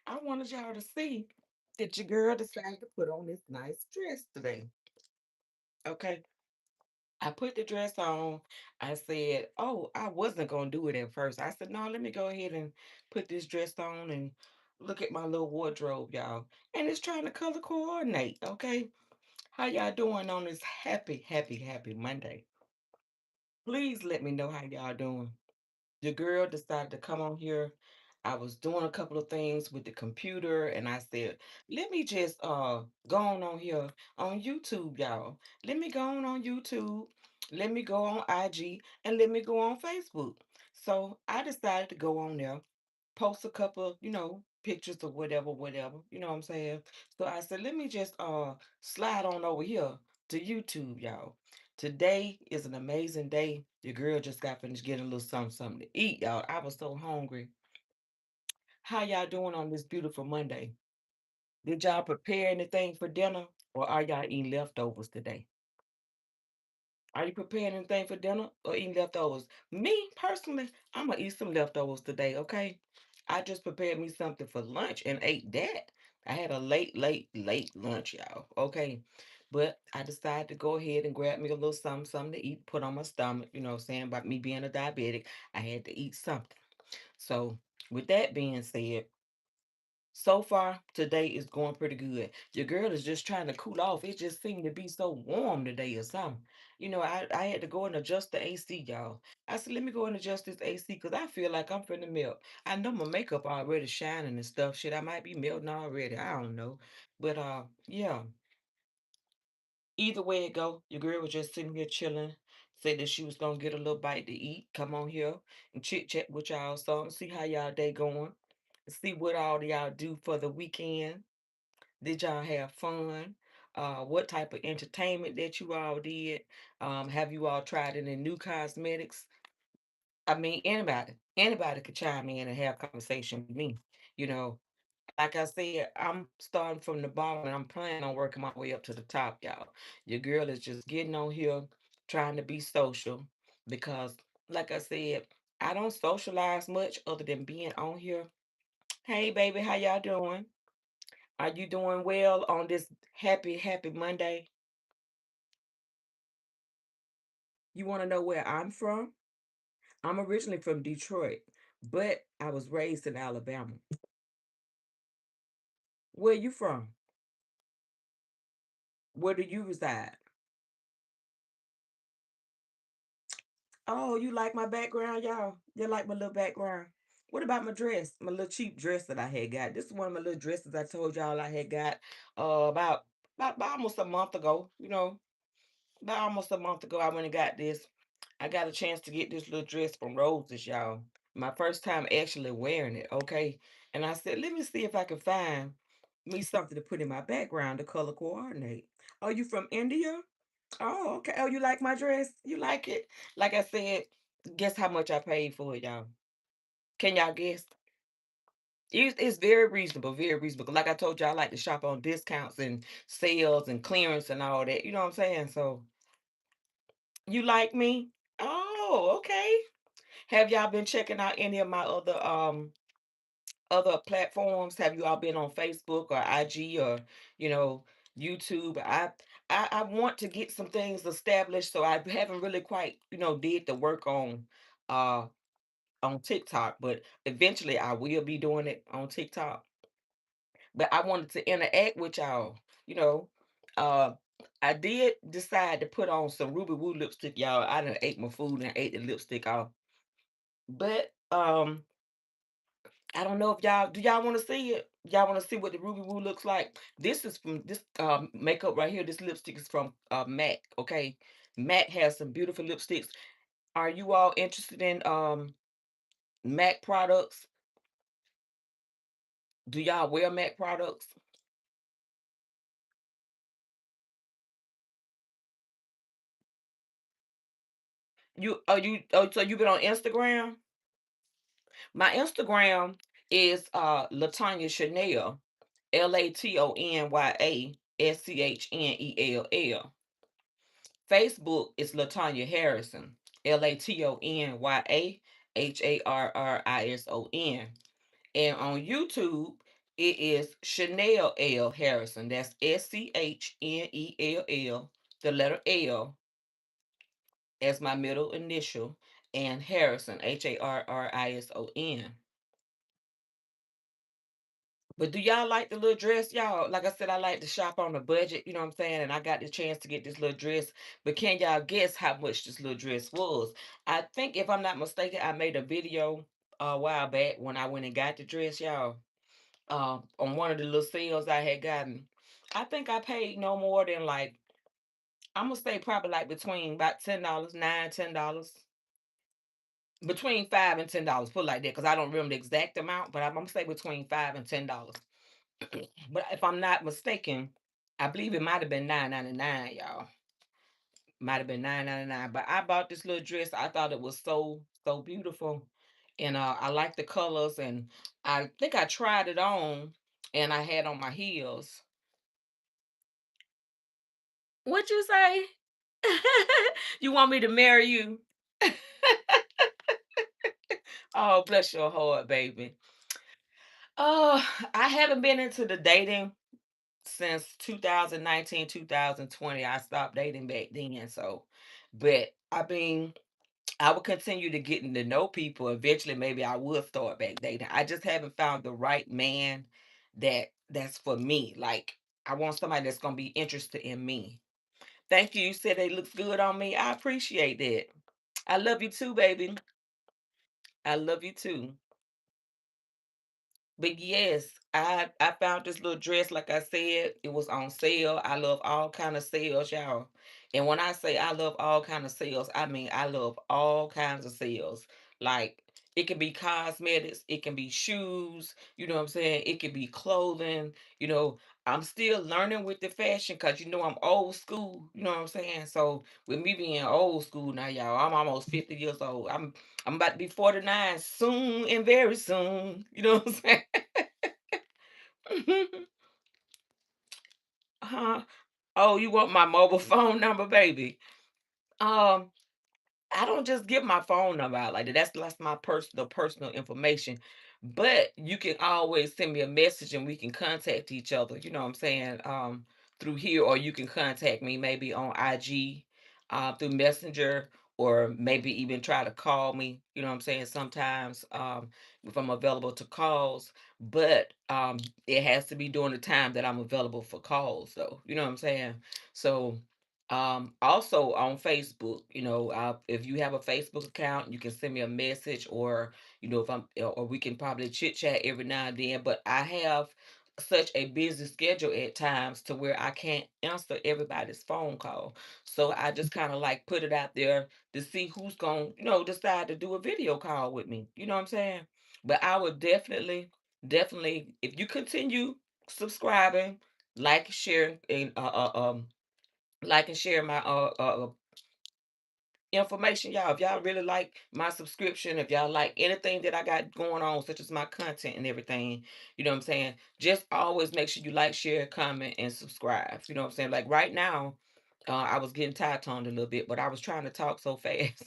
I wanted y'all to see that your girl decided to put on this nice dress today. Okay. I put the dress on. I said, oh, I wasn't going to do it at first. I said, no, let me go ahead and put this dress on and look at my little wardrobe, y'all. And it's trying to color coordinate. Okay. How y'all doing on this happy Monday? Please let me know how y'all doing. The girl decided to come on here. I was doing a couple of things with the computer and I said, let me just go on here on YouTube, y'all. Let me go on YouTube. Let me go on IG and let me go on Facebook. So I decided to go on there, post a couple, pictures or whatever, you know what I'm saying? So I said, let me just slide on over here to YouTube, y'all. Today is an amazing day. Your girl just got finished getting a little something to eat, y'all. I was so hungry. How y'all doing on this beautiful Monday? Did y'all prepare anything for dinner or are y'all eating leftovers today? Are you preparing anything for dinner or eating leftovers? Me personally, I'm gonna eat some leftovers today, okay? I just prepared me something for lunch and ate that. I had a late lunch, y'all. Okay. But I decided to go ahead and grab me a little something to eat, put on my stomach, you know what I'm saying? About me being a diabetic, I had to eat something. So with that being said, so far, today is going pretty good. Your girl is just trying to cool off. It just seemed to be so warm today or something. I had to go and adjust the AC, y'all. I said, let me go and adjust this AC because I feel like I'm finna melt. I know my makeup already shining and stuff. Shit, I might be melting already. I don't know. But yeah. Either way it go, your girl was just sitting here chilling. Said that she was gonna get a little bite to eat. Come on here and chit chat with y'all. So see how y'all day going. See what all y'all do for the weekend. Did y'all have fun? What type of entertainment that you all did? Have you all tried any new cosmetics? I mean, anybody could chime in and have conversation with me. You know, like I said, I'm starting from the bottom and I'm planning on working my way up to the top, y'all. Your girl is just getting on here trying to be social because, like I said, I don't socialize much other than being on here. Hey, baby, how y'all doing? Are you doing well on this happy Monday? You want to know where I'm from? I'm originally from Detroit, but I was raised in Alabama. Where you from? Where do you reside? Oh, you like my background, y'all? You like my little background? What about my dress? My little cheap dress that I had got. This is one of my little dresses I told y'all I had got about almost a month ago. About almost a month ago, I went and got this. I got a chance to get this little dress from Roses, y'all. My first time actually wearing it, okay? And I said, let me see if I can find me something to put in my background to color coordinate. Oh, you from India? Oh, okay. Oh, you like my dress? You like it? Like I said, guess how much I paid for it, y'all? Can y'all guess? It's very reasonable, very reasonable. Like I told you, I like to shop on discounts and sales and clearance and all that. You know what I'm saying? So you like me? Oh, okay. Have y'all been checking out any of my other platforms? Have you all been on Facebook or IG or you know YouTube? I want to get some things established, so I haven't really quite did the work uh on TikTok, but eventually I will be doing it on TikTok. But I wanted to interact with y'all. You know, uh, I did decide to put on some Ruby Woo lipstick, y'all. I done ate my food and ate the lipstick off. But I don't know if y'all want to see it. Y'all want to see what the Ruby Woo looks like? This is from this makeup right here. This lipstick is from MAC. Okay, MAC has some beautiful lipsticks. Are you all interested in MAC products? Do y'all wear MAC products? So you been on Instagram? My Instagram is Latanya Chanel, LATONYASCHNELL. Facebook is Latanya Harrison, LATONYAHARRISON. And on YouTube It is Chanel L Harrison. That's Schnell, the letter L as my middle initial, and Harrison, Harrison. But do y'all like the little dress, y'all? Like I said, I like to shop on a budget, you know what I'm saying? And I got the chance to get this little dress. But can y'all guess how much this little dress was? I think, if I'm not mistaken, I made a video a while back when I went and got the dress, y'all. On one of the little sales I had gotten. I think I paid no more than, like, I'm gonna say probably like between about $10, $9, $10. Between $5 and $10, put it like that, because I don't remember the exact amount, but I'm gonna say between $5 and $10. But if I'm not mistaken, I believe it might have been $9.99, y'all. Might have been $9.99. But I bought this little dress. I thought it was so beautiful, and I like the colors. And I think I tried it on, and I had on my heels. What you say? You want me to marry you? Oh, bless your heart, baby. Oh, I haven't been into the dating since 2019, 2020. I stopped dating back then. So, but I mean, I will continue to getting to know people. Eventually, maybe I will start back dating. I just haven't found the right man that's for me. Like, I want somebody that's gonna be interested in me. Thank you. You said they look good on me. I appreciate that. I love you too, baby. I love you too. But yes, I found this little dress. Like I said, it was on sale. I love all kind of sales, y'all. And when I say I love all kind of sales, I mean I love all kinds of sales. Like, it can be cosmetics, it can be shoes, you know what I'm saying? It can be clothing, you know. I'm still learning with the fashion because I'm old school, you know what I'm saying? So with me being old school now, y'all, I'm almost 50 years old. I'm about to be 49 soon and very soon. You know what I'm saying? Huh? Oh, you want my mobile phone number, baby? Um, I don't just give my phone number out like that. That's my personal information. But you can always send me a message and we can contact each other. You know what I'm saying? Through here, or you can contact me maybe on IG, through Messenger, or maybe even try to call me. You know what I'm saying? Sometimes, if I'm available to calls, but it has to be during the time that I'm available for calls, though. You know what I'm saying? So, also on Facebook, if you have a Facebook account, you can send me a message, or if or we can probably chit chat every now and then. But I have such a busy schedule at times to where I can't answer everybody's phone call. So I just kind of like put it out there to see who's going to, decide to do a video call with me. You know what I'm saying? But I would definitely, if you continue subscribing, like, share, and my information, y'all. If y'all really like my subscription, if y'all like anything that I got going on, such as my content and everything, you know what I'm saying? Just always make sure you like, share, comment, and subscribe. You know what I'm saying? Like right now, I was getting tired toned a little bit, but I was trying to talk so fast.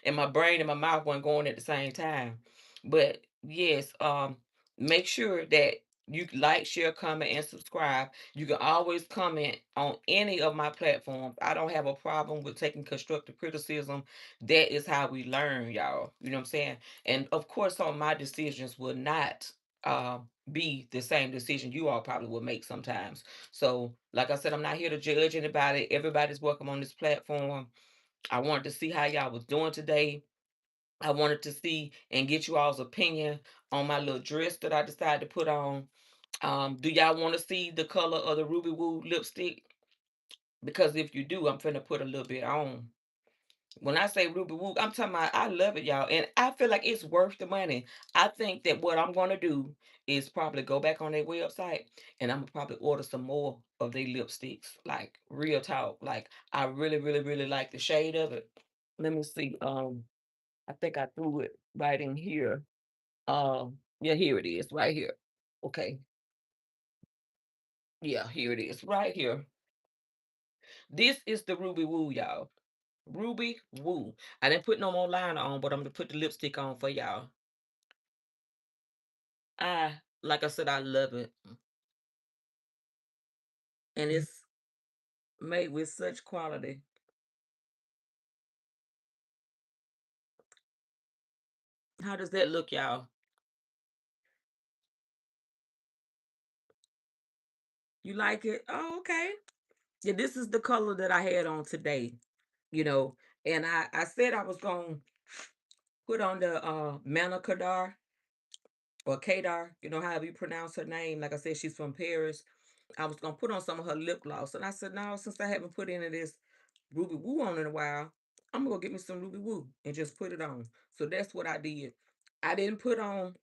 And my brain and my mouth weren't going at the same time. But yes, make sure that you like, share, comment, and subscribe. You can always comment on any of my platforms. I don't have a problem with taking constructive criticism. That is how we learn, y'all. You know what I'm saying? And of course, some of my decisions will not uh, be the same decision you all probably will make sometimes. So, like I said, I'm not here to judge anybody. Everybody's welcome on this platform. I wanted to see how y'all was doing today. I wanted to see and get you all's opinion on my little dress that I decided to put on. Do y'all want to see the color of the Ruby Woo lipstick? Because if you do, I'm finna put a little bit on. When I say Ruby Woo, I'm talking about I love it, y'all. And I feel like it's worth the money. I think that what I'm gonna do is probably go back on their website, and I'm gonna probably order some more of their lipsticks. Like, real talk. Like, I really, really, really like the shade of it. Let me see. I think I threw it right in here. Yeah, here it is, right here. Okay. Yeah, here it is, right here. This is the Ruby Woo, y'all. Ruby Woo. I didn't put no more liner on, but I'm gonna put the lipstick on for y'all. Like I said, I love it. And it's made with such quality. How does that look, y'all? You like it? Oh, okay. Yeah, this is the color that I had on today, you know. And I said I was gonna put on the Mana Kadar or Kadar, however you pronounce her name. Like I said, she's from Paris. I was gonna put on some of her lip gloss. And I said, no, since I haven't put any of this Ruby Woo on in a while, I'm gonna go get me some Ruby Woo and just put it on. So that's what I did. I didn't put on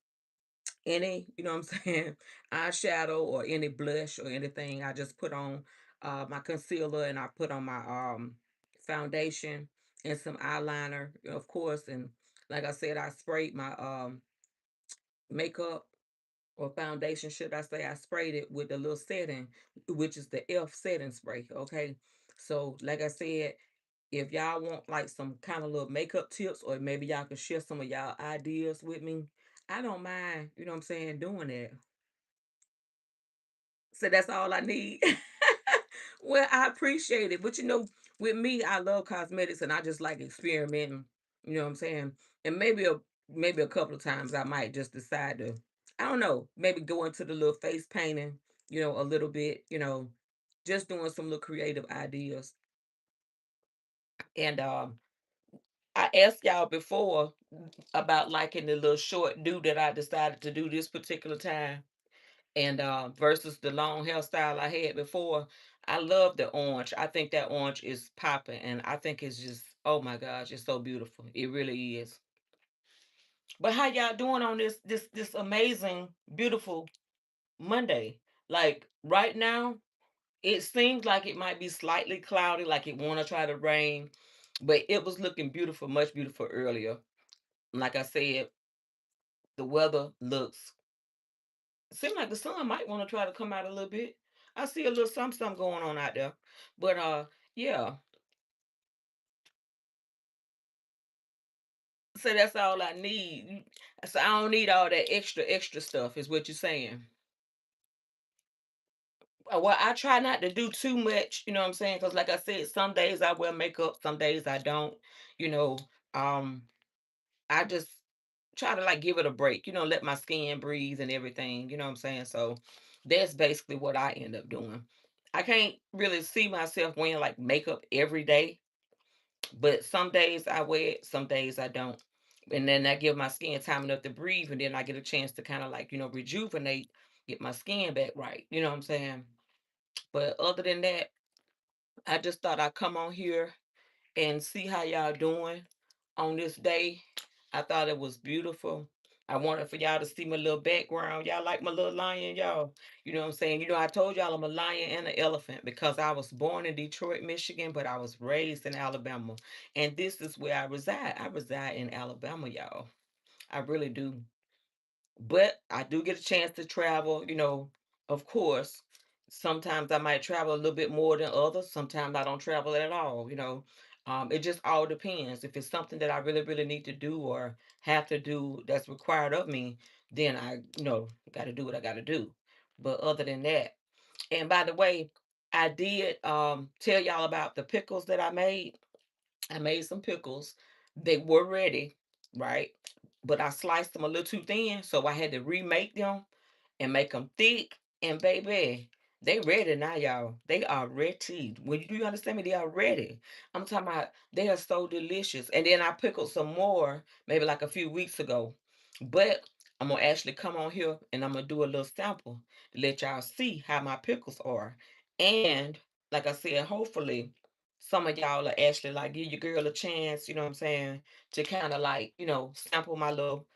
any, what I'm saying, eyeshadow or any blush or anything. I just put on my concealer and I put on my foundation and some eyeliner, of course. And like I said, I sprayed my makeup or foundation, should I say. I sprayed it with a little setting, which is the F setting spray. Okay. So, like I said, if y'all want like some kind of little makeup tips, or maybe y'all can share some of y'all ideas with me, I don't mind, what I'm saying, doing that. So that's all I need. Well, I appreciate it. But with me, I love cosmetics and I just like experimenting. You know what I'm saying? And maybe a couple of times I might just decide to, I don't know, maybe go into the little face painting, a little bit, just doing some little creative ideas. And I asked y'all before about liking the little short do that I decided to do this particular time, and versus the long hairstyle I had before. I love the orange. I think that orange is popping, and I think it's just, oh my gosh, it's so beautiful. It really is. But how y'all doing on this amazing, beautiful Monday? Like right now, it seems like it might be slightly cloudy, like it want to try to rain, but it was looking beautiful, much beautiful earlier. Like I said, the weather looks, seems like the sun might want to try to come out a little bit. I see a little something going on out there. But yeah. So that's all I need. So I don't need all that extra stuff, is what you're saying. Well, I try not to do too much, you know what I'm saying? Because like I said, some days I wear makeup, some days I don't. You know, um, I just try to like give it a break, let my skin breathe and everything, you know what I'm saying? So that's basically what I end up doing. I can't really see myself wearing like makeup every day, but some days I wear it, some days I don't. And then I give my skin time enough to breathe, and then I get a chance to kind of like, rejuvenate, get my skin back right. You know what I'm saying? But other than that, I just thought I'd come on here and see how y'all doing on this day. I thought it was beautiful. I wanted for y'all to see my little background. Y'all like my little lion, y'all. You know what I'm saying? I told y'all I'm a lion and an elephant because I was born in Detroit, Michigan, but I was raised in Alabama. And this is where I reside. I reside in Alabama, y'all. I really do. But I do get a chance to travel, of course. Sometimes I might travel a little bit more than others. Sometimes I don't travel at all. It just all depends. If it's something that I really, really need to do or have to do that's required of me, then I, got to do what I got to do. But other than that, and by the way, I did tell y'all about the pickles that I made. I made some pickles. They were ready, right? But I sliced them a little too thin, so I had to remake them and make them thick. And baby, they ready now, y'all. They are ready. When you do you understand me? They are ready. I'm talking about they are so delicious. And then I pickled some more, maybe like a few weeks ago. But I'm gonna actually come on here and I'm gonna do a little sample to let y'all see how my pickles are. And like I said, hopefully some of y'all are actually like give your girl a chance, you know what I'm saying, to kind of like, sample my little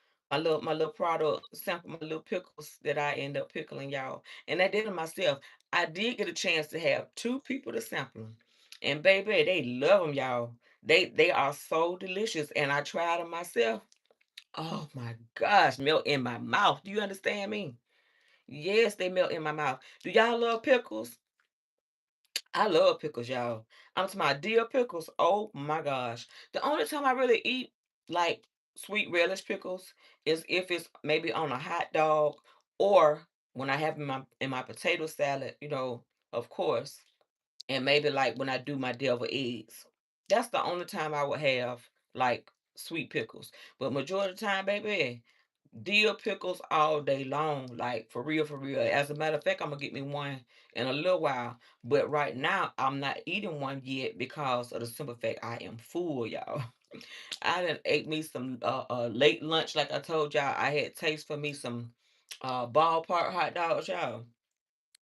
product, sample my little pickles that I end up pickling, y'all. And I did it myself. I did get a chance to have two people to sample them. And baby, they love them, y'all. They are so delicious. And I tried them myself. Oh my gosh, melt in my mouth. Do you understand me? Yes, they melt in my mouth. Do y'all love pickles? I love pickles, y'all. I'm to my dear pickles. Oh my gosh. The only time I really eat like sweet relish pickles is if it's maybe on a hot dog Or when I have in my potato salad, of course, and maybe like when I do my deviled eggs. That's the only time I would have like sweet pickles. But majority of the time, baby, dill pickles all day long, like for real, for real. As a matter of fact, I'm gonna get me one in a little while. But right now, I'm not eating one yet because of the simple fact I am full, y'all. I done ate me some late lunch, like I told y'all. I had taste for me some ballpark hot dogs, y'all.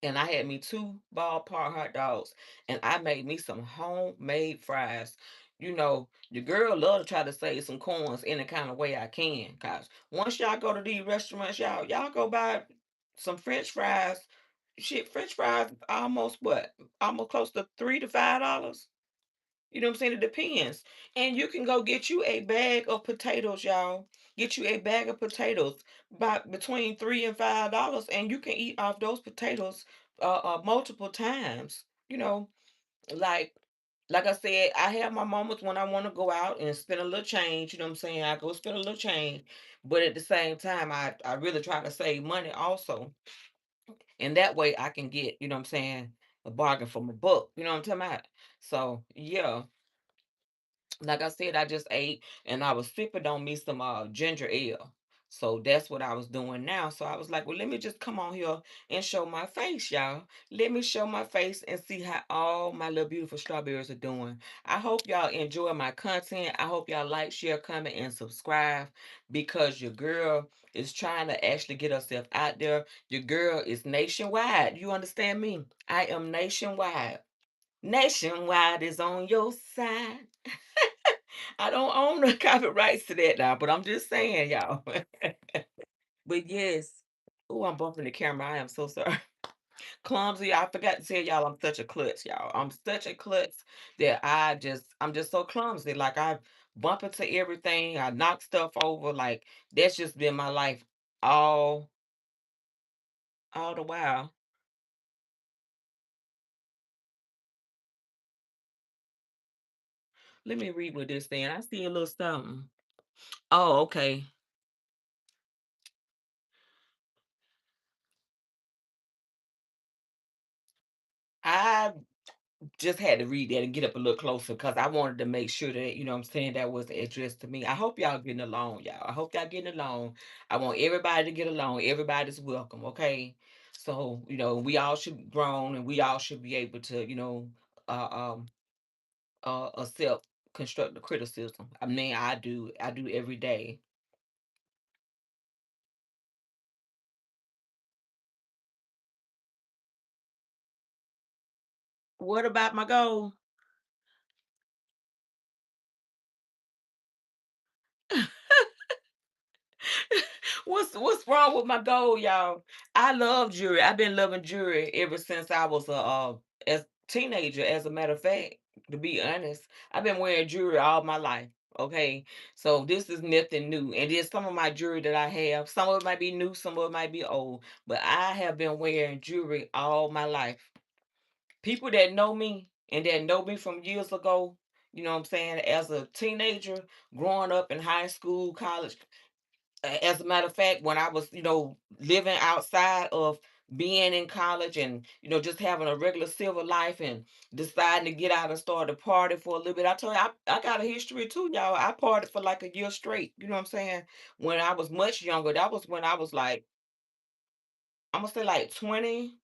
And I had me two ballpark hot dogs, and I made me some homemade fries. Your girl love to try to save some coins any kind of way I can. Cause once y'all go to these restaurants, y'all go buy some French fries. Shit, French fries almost what? Almost close to $3 to $5. You know what I'm saying? It depends. And you can go get you a bag of potatoes, y'all. Get you a bag of potatoes by between $3 and $5, and you can eat off those potatoes multiple times. Like like I said, I have my moments when I want to go out and spend a little change. You know what I'm saying? I go spend a little change, but at the same time, I really try to save money also, and that way I can get, you know what I'm saying, a bargain from a book. You know what I'm talking about? So yeah, like I said, I just ate and I was sipping on me some ginger ale. So that's what I was doing now. So I was like, well, let me just come on here and show my face, y'all. Let me show my face and see how all my little beautiful strawberries are doing. I hope y'all enjoy my content. I hope y'all like, share, comment, and subscribe because your girl is trying to actually get herself out there. Your girl is nationwide. You understand me? I am nationwide. Nationwide is on your side. I don't own the copyrights to that now, but I'm just saying, y'all. But yes. Oh, I'm bumping the camera. I am so sorry. Clumsy. I forgot to tell y'all I'm such a klutz, y'all. I'm such a klutz that I'm just so clumsy. Like I bump into everything. I knock stuff over. Like that's just been my life all all the while. Let me read with this thing. I see a little something. Oh, okay. I just had to read that and get up a little closer because I wanted to make sure that, you know what I'm saying, that was addressed to me. I hope y'all getting along, y'all. I hope y'all getting along. I want everybody to get along. Everybody's welcome, okay? So, we all should be grown and we all should be able to, uh, um, accept constructive criticism. I mean, I do. I do every day. What about my goal? What's wrong with my goal, y'all? I love jewelry. I've been loving jewelry ever since I was a as teenager. As a matter of fact, to be honest, I've been wearing jewelry all my life. Okay, so this is nothing new. And then some of my jewelry that I have, some of it might be new, some of it might be old, but I have been wearing jewelry all my life. People that know me and that know me from years ago, you know what I'm saying, as a teenager, growing up in high school, college, as a matter of fact, when I was, living outside of being in college and, just having a regular civil life and deciding to get out and start to party for a little bit, I told you, I got a history too, y'all. I partied for like a year straight. You know what I'm saying? When I was much younger, that was when I was like, I'm going to say like 20,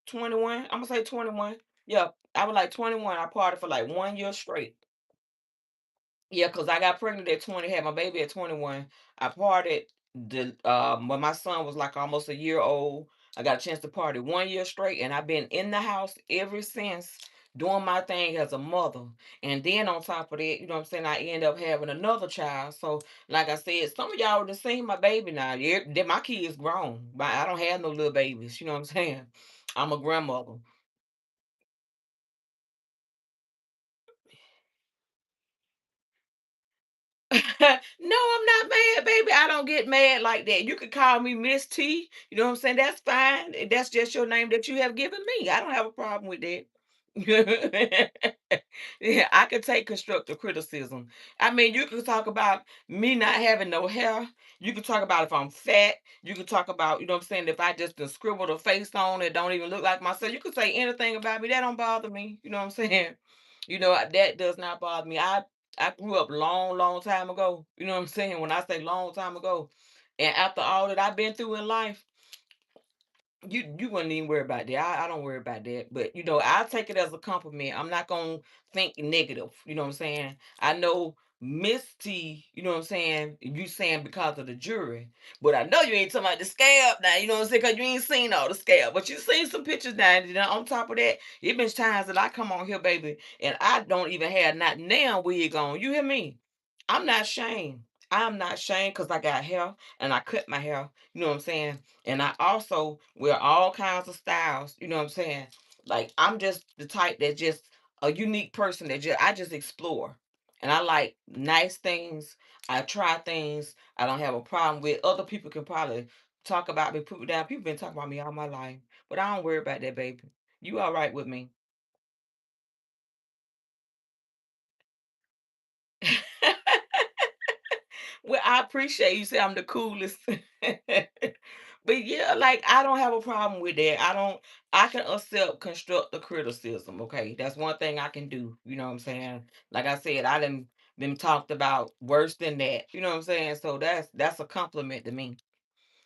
21. I'm going to say 21. Yeah, I was like 21. I partied for like 1 year straight. Yeah, cause I got pregnant at 20, had my baby at 21. I partied when my son was like almost a year old. I got a chance to party 1 year straight, and I've been in the house ever since doing my thing as a mother. And then on top of that, you know what I'm saying, I end up having another child. So, like I said, some of y'all would have seen my baby now. Yeah, my kids grown. But I don't have no little babies, you know what I'm saying? I'm a grandmother. No, I'm not mad, baby. I don't get mad like that. You could call me Miss T. You know what I'm saying? That's fine. That's just your name that you have given me. I don't have a problem with that. Yeah, I can take constructive criticism. I mean, you can talk about me not having no hair. You can talk about if I'm fat. You can talk about, you know what I'm saying, if I just done scribbled a face on it, don't even look like myself. You can say anything about me. That don't bother me. You know what I'm saying? That does not bother me. I grew up long, long time ago. You know what I'm saying? When I say long time ago, and after all that I've been through in life, you wouldn't even worry about that. I don't worry about that. But I take it as a compliment. I'm not gonna think negative. You know what I'm saying? I know Miss T, you know what I'm saying, you saying because of the jury. But I know you ain't talking about the scab now, you know what I'm saying? Cause you ain't seen all the scab. But you seen some pictures now. And on top of that, it been times that I come on here, baby, and I don't even have not now wig on. You hear me? I'm not ashamed. I'm not ashamed because I got hair and I cut my hair. You know what I'm saying? And I also wear all kinds of styles, you know what I'm saying? Like I'm just the type that just a unique person that I just explore. And I like nice things. I try things. I don't have a problem with other people can probably talk about me, put me down. People been talking about me all my life. But I don't worry about that, baby. You all right with me. Well, I appreciate you say I'm the coolest. But yeah, like I don't have a problem with that. I can accept constructive criticism, okay? That's one thing I can do, you know what I'm saying? Like I said, I done been talked about worse than that. You know what I'm saying? So that's a compliment to me.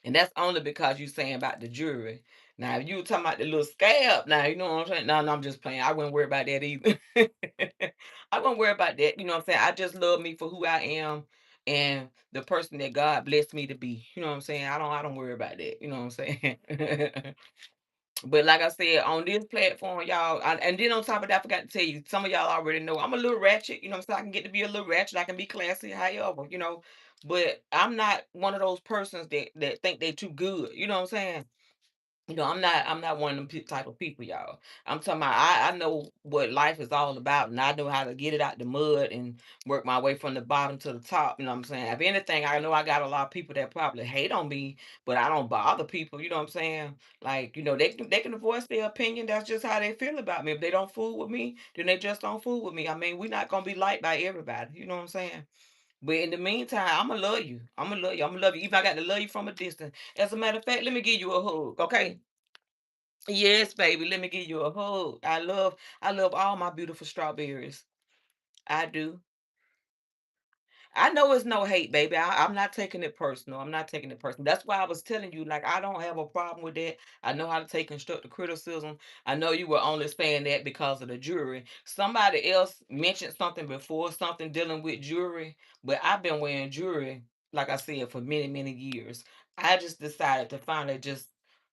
And that's only because you saying about the jury. Now, if you were talking about the little scab, now you know what I'm saying. No, no, I'm just playing. I wouldn't worry about that either. I wouldn't worry about that. You know what I'm saying. I just love me for who I am and the person that God blessed me to be. You know what I'm saying. I don't worry about that. You know what I'm saying. But like I said, on this platform, y'all, and then on top of that, I forgot to tell you, some of y'all already know I'm a little ratchet, so I can get to be a little ratchet, I can be classy, however. But I'm not one of those persons that think they too good, you know what I'm saying? I'm not one of them type of people, y'all. I'm talking about I know what life is all about, and I know how to get it out the mud and work my way from the bottom to the top. You know what I'm saying? If anything, I know I got a lot of people that probably hate on me, but I don't bother people. You know what I'm saying? Like they can voice their opinion. That's just how they feel about me. If they don't fool with me, then they just don't fool with me. I mean, we're not gonna be liked by everybody. You know what I'm saying? But in the meantime, I'ma love you. I'ma love you. I'ma love you. Even I got to love you from a distance. As a matter of fact, let me give you a hug, okay? Yes, baby. Let me give you a hug. I love all my beautiful strawberries. I do. I know it's no hate, baby. I'm not taking it personal. I'm not taking it personal. That's why I was telling you, like, I don't have a problem with that. I know how to take constructive criticism. I know you were only saying that because of the jury. Somebody else mentioned something before, something dealing with jury, but I've been wearing jury, like I said, for many, many years. I just decided to finally just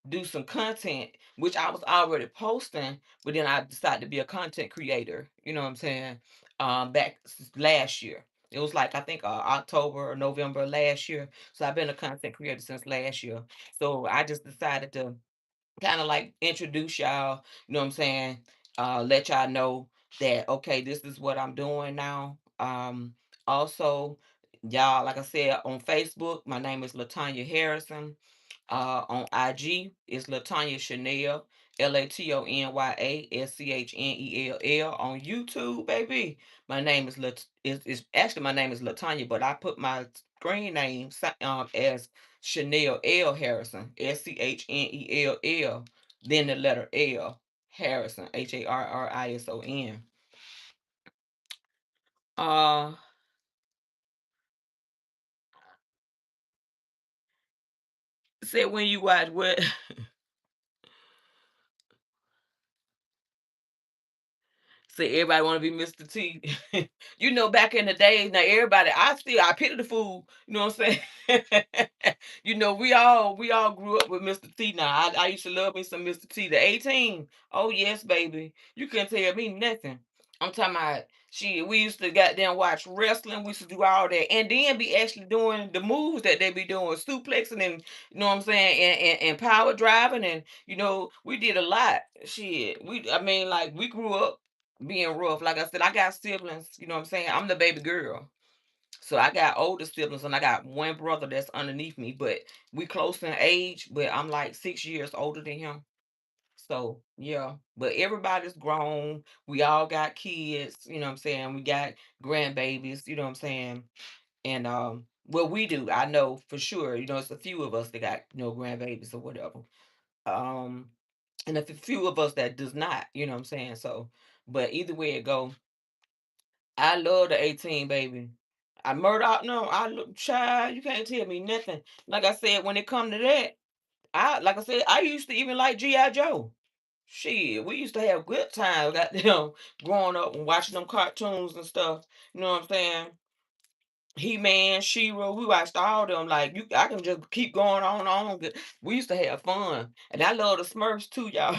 do some content, which I was already posting, but then I decided to be a content creator. You know what I'm saying? Back last year. It was like I think October or November last year. So I've been a content creator since last year. So I just decided to kind of like introduce y'all, you know what I'm saying? Let y'all know that okay, this is what I'm doing now. Also, y'all, like I said, on Facebook, my name is Latanya Harrison. On IG, it's Latanya Chanel, LATONYASCHNELL. On YouTube, baby, my name is actually my name is Latanya, but I put my screen name as Schnell L Harrison, Schnell, then the letter L Harrison, Harrison. Uh, Said when you watch what? See, everybody want to be Mr. T. Back in the days, now everybody, I pity the fool. You know what I'm saying? we all grew up with Mr. T. Now I used to love me some Mr. T. The 18. Oh yes, baby. You couldn't tell me nothing. I'm talking about we used to goddamn watch wrestling. We used to do all that. And then be actually doing the moves that they be doing, suplexing and you know what I'm saying, and power driving and we did a lot. Shit. I mean, like we grew up being rough. Like I said, I got siblings, you know what I'm saying? I'm the baby girl. So I got older siblings and I got one brother that's underneath me, but we close in age, but I'm like 6 years older than him. So yeah, but everybody's grown. We all got kids, you know what I'm saying? We got grandbabies, you know what I'm saying? And well we do. I know for sure, it's a few of us that got, grandbabies or whatever. Um and a few of us that does not, you know what I'm saying? So, but either way it go, I love the 18 baby. I murder no, I look child, you can't tell me nothing. Like I said, when it come to that, like I said, I used to even like G.I. Joe. Shit, we used to have good times, goddamn, growing up and watching them cartoons and stuff. You know what I'm saying? He-Man, She-Ra, we watched all them. Like I can just keep going on and on. We used to have fun, and I love the Smurfs too, y'all.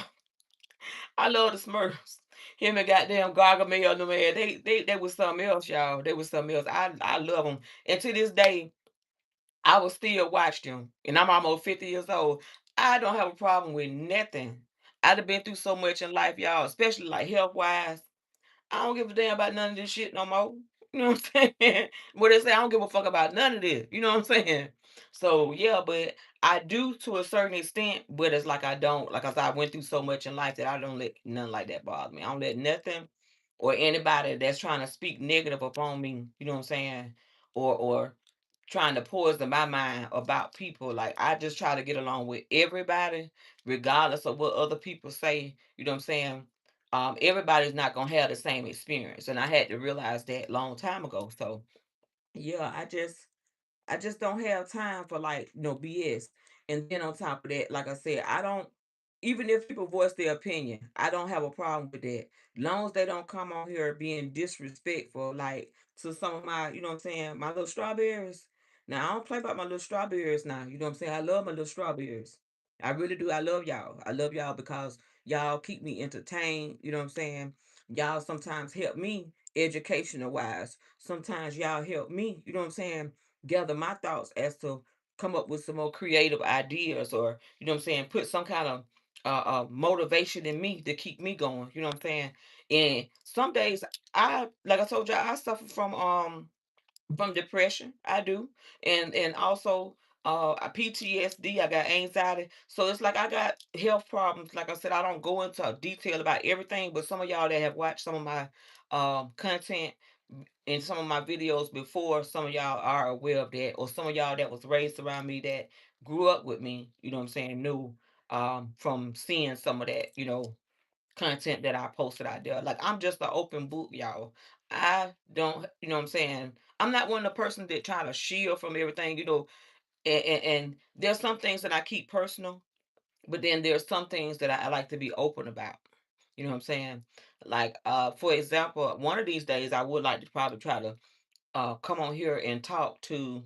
I love the Smurfs. Him and goddamn Gargamel, no man, they was something else, y'all. They was something else. I love them, and to this day, I will still watch them. And I'm almost 50 years old. I don't have a problem with nothing. I'd have been through so much in life, y'all, especially like health wise. I don't give a damn about none of this shit no more. You know what I'm saying? What they say, I don't give a fuck about none of this. You know what I'm saying? So yeah, but I do to a certain extent, but it's like I don't, like I said, I went through so much in life that I don't let nothing like that bother me. I don't let nothing or anybody that's trying to speak negative upon me, you know what I'm saying? Or trying to poison my mind about people. Like I just try to get along with everybody, regardless of what other people say. You know what I'm saying? Everybody's not gonna have the same experience, and I had to realize that long time ago. So yeah, I just don't have time for like no BS. And then on top of that, like I said, I don't even if people voice their opinion, I don't have a problem with that. Long as they don't come on here being disrespectful, like to some of my, you know what I'm saying, my little strawberries. Now I don't play about my little strawberries now. You know what I'm saying? I love my little strawberries. I really do. I love y'all. I love y'all because y'all keep me entertained. You know what I'm saying? Y'all sometimes help me educational wise. Sometimes y'all help me, you know what I'm saying, gather my thoughts as to come up with some more creative ideas or you know what I'm saying put some kind of motivation in me to keep me going, you know what I'm saying. And some days I like I told you I suffer from depression. I do. And also PTSD. I got anxiety. So it's like I got health problems. Like I said, I don't go into detail about everything, but some of y'all that have watched some of my content in some of my videos before, some of y'all are aware of that, or some of y'all that was raised around me that grew up with me, you know what I'm saying, knew from seeing some of that, content that I posted out there. Like I'm just an open book, y'all. I don't, you know what I'm saying? I'm not one of the persons that try to shield from everything, and there's some things that I keep personal, but then there's some things that I like to be open about. You know what I'm saying? Like, for example, one of these days I would like to probably try to come on here and talk to,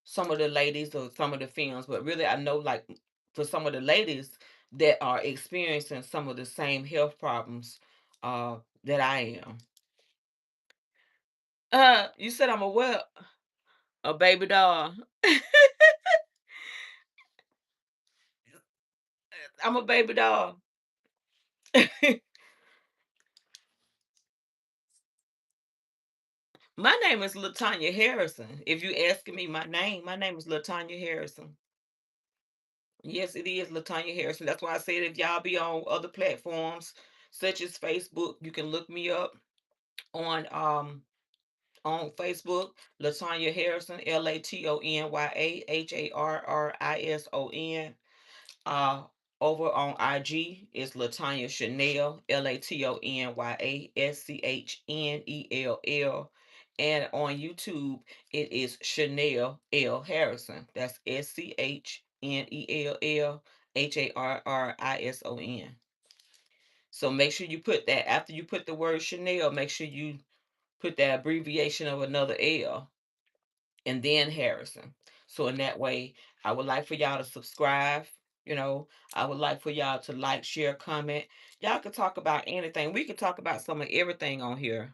some of the ladies or some of the females, but really I know like for some of the ladies that are experiencing some of the same health problems that I am. You said I'm a what? A baby doll. I'm a baby doll. My name is Latanya Harrison. If you asking me my name is Latanya Harrison. Yes, it is Latanya Harrison. That's why I said if y'all be on other platforms such as Facebook, you can look me up on Facebook, Latanya Harrison, LATONYAHARRISON. Uh Over on IG it's Latanya Chanel, LATONYASCHNELL. And on YouTube it is Schnell L Harrison. That's SCHNELL HARRISON. So make sure you put that after you put the word Chanel, make sure you put that abbreviation of another L and then Harrison. So in that way, I would like for y'all to subscribe. You know, I would like for y'all to like, share, comment. Y'all can talk about anything. We can talk about some of everything on here.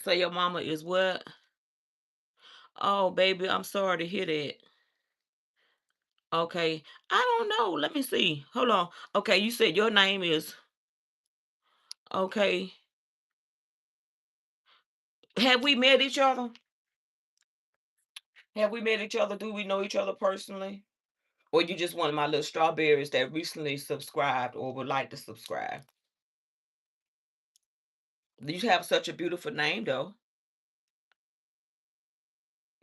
So your mama is what? Oh, baby, I'm sorry to hear that. Okay. I don't know. Let me see. Hold on. Okay, you said your name is okay. Have we met each other? Have we met each other? Do we know each other personally? Or you just one of my little strawberries that recently subscribed or would like to subscribe? You have such a beautiful name, though.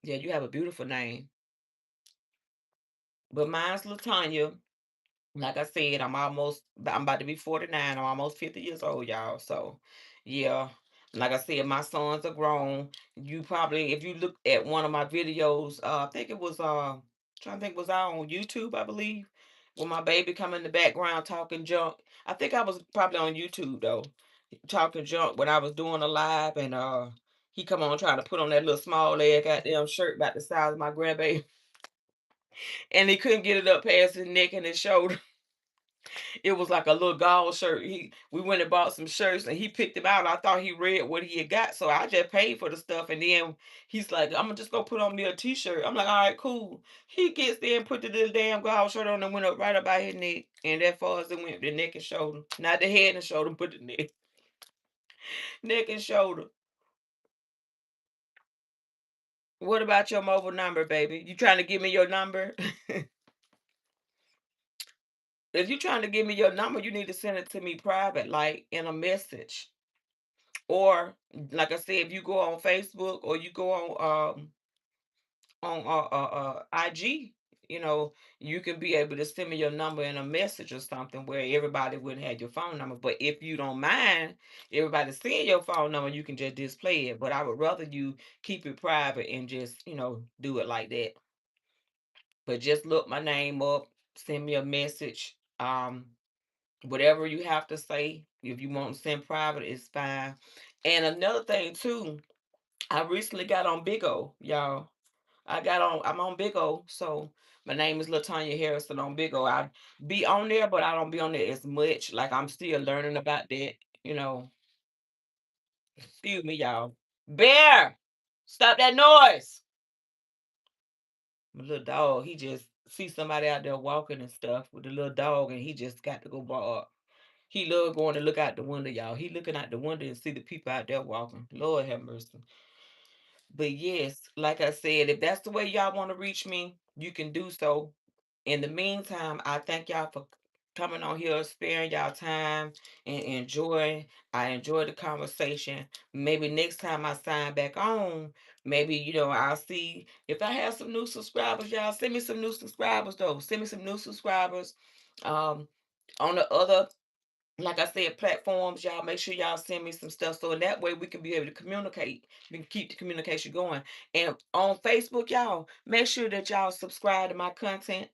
Yeah, you have a beautiful name. But mine's Latanya. Like I said, I'm about to be 49. I'm almost 50 years old, y'all. So, yeah. Like I said, my sons are grown. You probably, if you look at one of my videos, I think it was, trying to think, was I on YouTube, I believe, when my baby come in the background talking junk. I think I was probably on YouTube, though, talking junk when I was doing a live, and he come on trying to put on that little small leg goddamn shirt about the size of my grandbaby, and he couldn't get it up past his neck and his shoulder. It was like a little gall shirt. We went and bought some shirts and he picked them out. I thought he read what he had got, so I just paid for the stuff. And then he's like, "I'm gonna just go put on me a t-shirt." I'm like, "All right, cool." He gets there and put the little damn gall shirt on and went up right about his neck, and that far as it went, the neck and shoulder, not the head and shoulder, but the neck and shoulder. What about your mobile number, baby? You trying to give me your number? If you trying to give me your number, you need to send it to me private, like in a message. Or like I said, if you go on Facebook or you go on IG, you know, you can be able to send me your number in a message or something where everybody wouldn't have your phone number. But if you don't mind everybody seeing your phone number, you can just display it. But I would rather you keep it private and just, do it like that. But just look my name up, send me a message. Whatever you have to say, if you want to send private, it's fine. And another thing too, I recently got on Big O, y'all. I'm on Big O, so my name is Latanya Harrison on Big O. I be on there, but I don't be on there as much. Like I'm still learning about that, you know. Excuse me, y'all. Bear, stop that noise. My little dog, he just see somebody out there walking and stuff with the little dog, and he just got to go bark. He love going to look out the window, y'all. He looking out the window and see the people out there walking. Lord have mercy. But yes, like I said, if that's the way y'all want to reach me, you can do so. In the meantime, I thank y'all for coming on here, sparing y'all time and enjoy. I enjoyed the conversation. Maybe next time I sign back on, maybe I'll see if I have some new subscribers. Y'all send me some new subscribers though. Send me some new subscribers. Um, on the other, like I said, platforms, y'all make sure y'all send me some stuff so in that way we can be able to communicate. We can keep the communication going. And on Facebook, y'all, make sure that y'all subscribe to my content.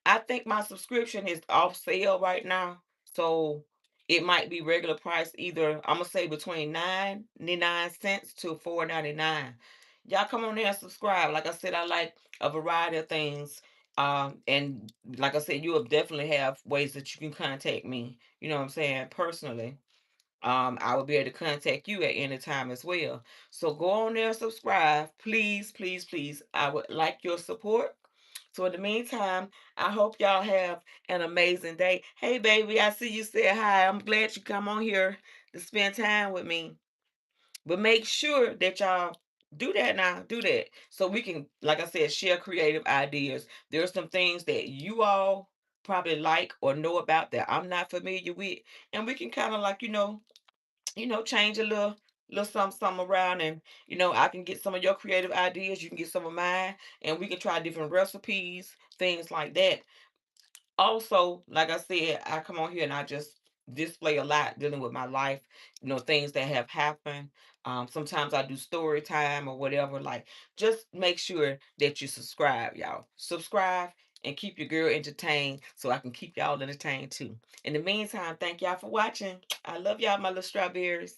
I think my subscription is off sale right now. So it might be regular price either, I'm gonna say between 99 cents to 4.99. Y'all come on there and subscribe. Like I said, I like a variety of things. And like I said, you will definitely have ways that you can contact me, you know what I'm saying, personally. I will be able to contact you at any time as well. So go on there and subscribe. Please, please, please. I would like your support. So in the meantime, I hope y'all have an amazing day. Hey baby, I see you said hi. I'm glad you come on here to spend time with me. But make sure that y'all do that now. Do that. So we can, like I said, share creative ideas. There's some things that you all probably like or know about that I'm not familiar with. And we can kind of like, change a little something around, and I can get some of your creative ideas, you can get some of mine, and we can try different recipes, things like that. Also, like I said, I come on here and I just display a lot dealing with my life, things that have happened. Sometimes I do story time or whatever. Like, just make sure that you subscribe, y'all. Subscribe and keep your girl entertained so I can keep y'all entertained too. In the meantime, thank y'all for watching. I love y'all, my little strawberries.